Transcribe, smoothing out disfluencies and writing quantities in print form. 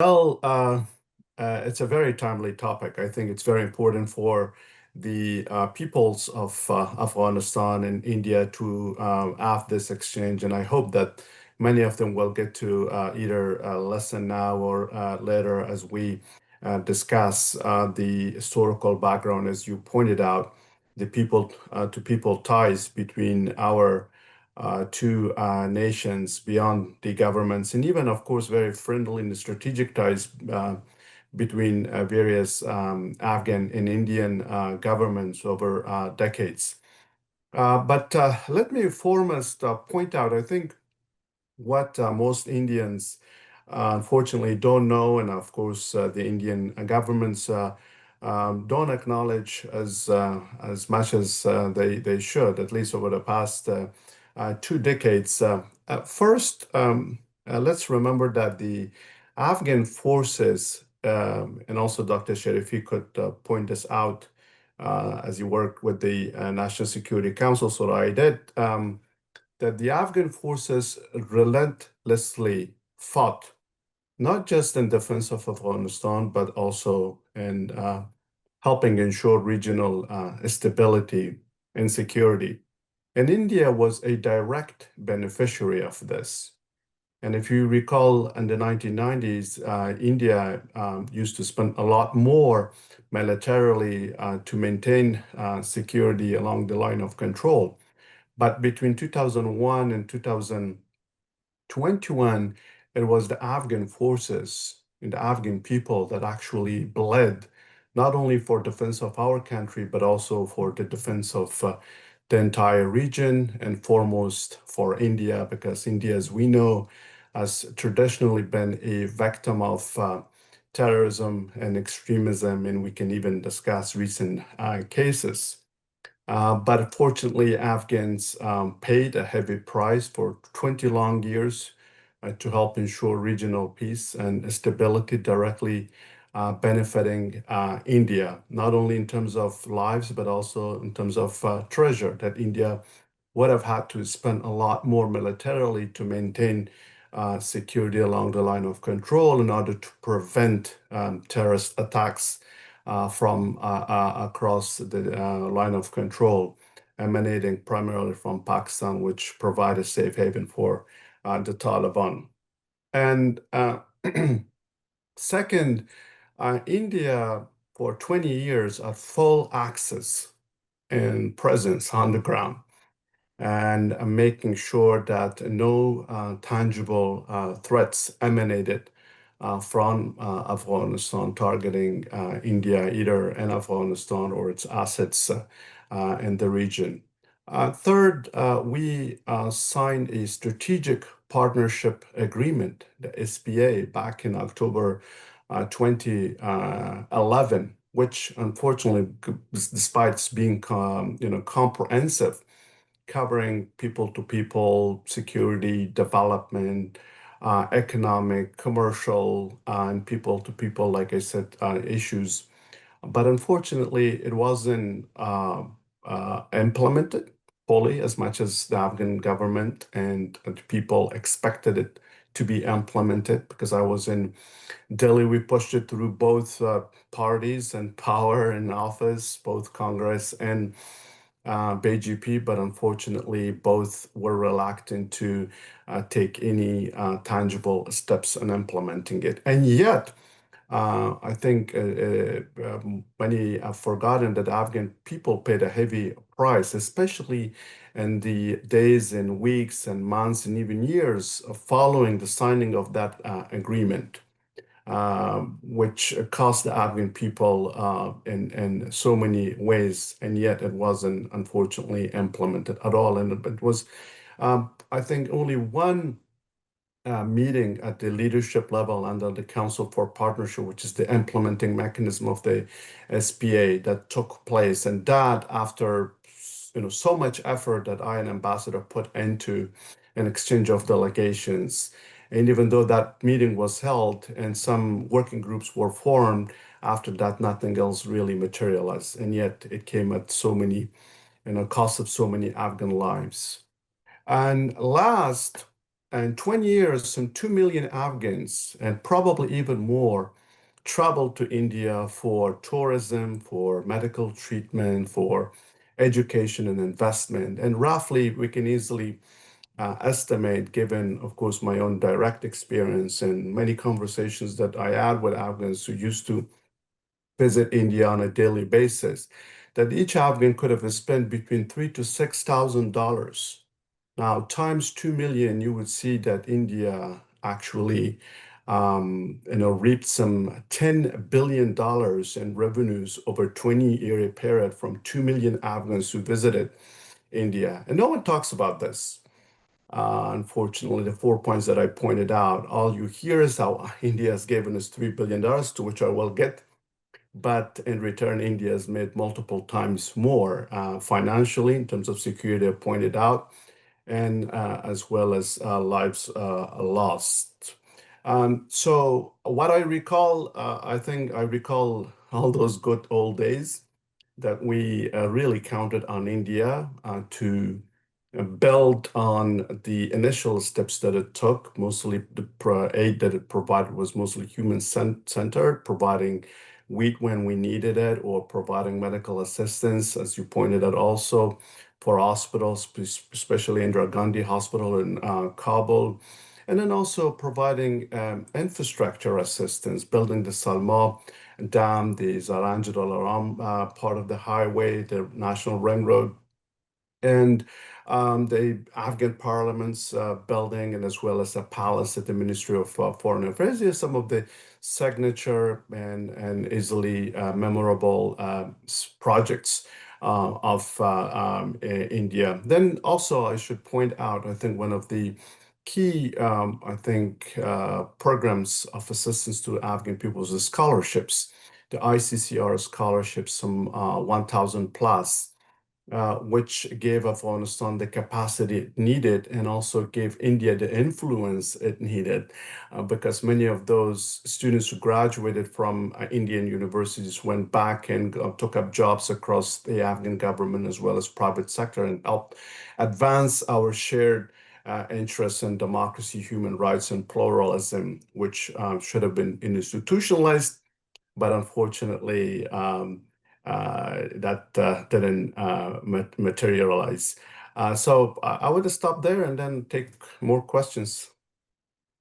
Well, it's a very timely topic. I think it's very important for the peoples of Afghanistan and India to have this exchange, and I hope that many of them will get to either listen now or later as we discuss the historical background, as you pointed out, the people to people ties between our two nations beyond the governments, and even, of course, very friendly and strategic ties between various Afghan and Indian governments over decades. But let me foremost point out, I think what most Indians unfortunately don't know, and of course the Indian governments don't acknowledge as much as they should, at least over the past 2 decades. First, let's remember that the Afghan forces, and also Dr. Sharif, you could point this out as you worked with the National Security Council, so I did. That the Afghan forces relentlessly fought, not just in defense of Afghanistan, but also in helping ensure regional stability and security. And India was a direct beneficiary of this. And if you recall, in the 1990s, India used to spend a lot more militarily to maintain security along the line of control. But between 2001 and 2021, it was the Afghan forces and the Afghan people that actually bled, not only for defense of our country, but also for the defense of the entire region and foremost for India, because India, as we know, has traditionally been a victim of terrorism and extremism, and we can even discuss recent cases. But fortunately, Afghans paid a heavy price for 20 long years to help ensure regional peace and stability, directly benefiting India, not only in terms of lives, but also in terms of treasure that India would have had to spend a lot more militarily to maintain security along the line of control in order to prevent terrorist attacks from across the line of control, emanating primarily from Pakistan, which provide a safe haven for the Taliban. And second, India for 20 years had full access and presence on the ground and making sure that no tangible threats emanated from Afghanistan, targeting India, either in Afghanistan or its assets in the region. Third, we signed a strategic partnership agreement, the SPA, back in October 2011, which unfortunately, despite being comprehensive, covering people-to-people security, development, economic, commercial, and people-to-people, like I said, issues. But unfortunately, it wasn't implemented fully as much as the Afghan government and the people expected it to be implemented. Because I was in Delhi, we pushed it through both parties and power in office, both Congress and BJP, but unfortunately, both were reluctant to take any tangible steps in implementing it. And yet, I think many have forgotten that Afghan people paid a heavy price, especially in the days and weeks and months and even years following the signing of that agreement, which cost the Afghan people in so many ways, and yet it wasn't unfortunately implemented at all. And it was, I think, only one meeting at the leadership level under the Council for Partnership, which is the implementing mechanism of the SPA, that took place, and that after so much effort that I, an ambassador, put into an exchange of delegations. And even though that meeting was held and some working groups were formed, after that, nothing else really materialized. And yet it came at so many, cost of so many Afghan lives. And last, And 20 years, some 2 million Afghans, and probably even more, traveled to India for tourism, for medical treatment, for education and investment. And roughly, we can easily estimate, given, of course, my own direct experience and many conversations that I had with Afghans who used to visit India on a daily basis, that each Afghan could have spent between $3,000 to $6,000. Now, times 2 million, you would see that India actually, reaped some $10 billion in revenues over a 20-year period from 2 million Afghans who visited India. And no one talks about this. Unfortunately, the 4 points that I pointed out, all you hear is how India has given us $3 billion, to which I will get. But in return, India has made multiple times more financially in terms of security, I pointed out, and as well as lives lost. So what I recall, I think I recall all those good old days that we really counted on India to build on the initial steps that it took. Mostly the aid that it provided was mostly human-centered, providing wheat when we needed it, or providing medical assistance, as you pointed out, also for hospitals, especially Indira Gandhi Hospital in Kabul, and then also providing infrastructure assistance, building the Salma Dam, the Zaranj Alam part of the highway, the National Ring Road, and the Afghan parliament's building, and as well as a palace at the Ministry of Foreign Affairs. These are some of the signature and easily memorable projects of India. Then also, I should point out, I think one of the key, programs of assistance to Afghan people is the scholarships, the ICCR scholarships, some 1,000 plus, which gave Afghanistan the capacity it needed and also gave India the influence it needed, because many of those students who graduated from Indian universities went back and took up jobs across the Afghan government as well as private sector and helped advance our shared interests in democracy, human rights, and pluralism, which should have been institutionalized, but unfortunately, that didn't materialize. So I would stop there and then take more questions.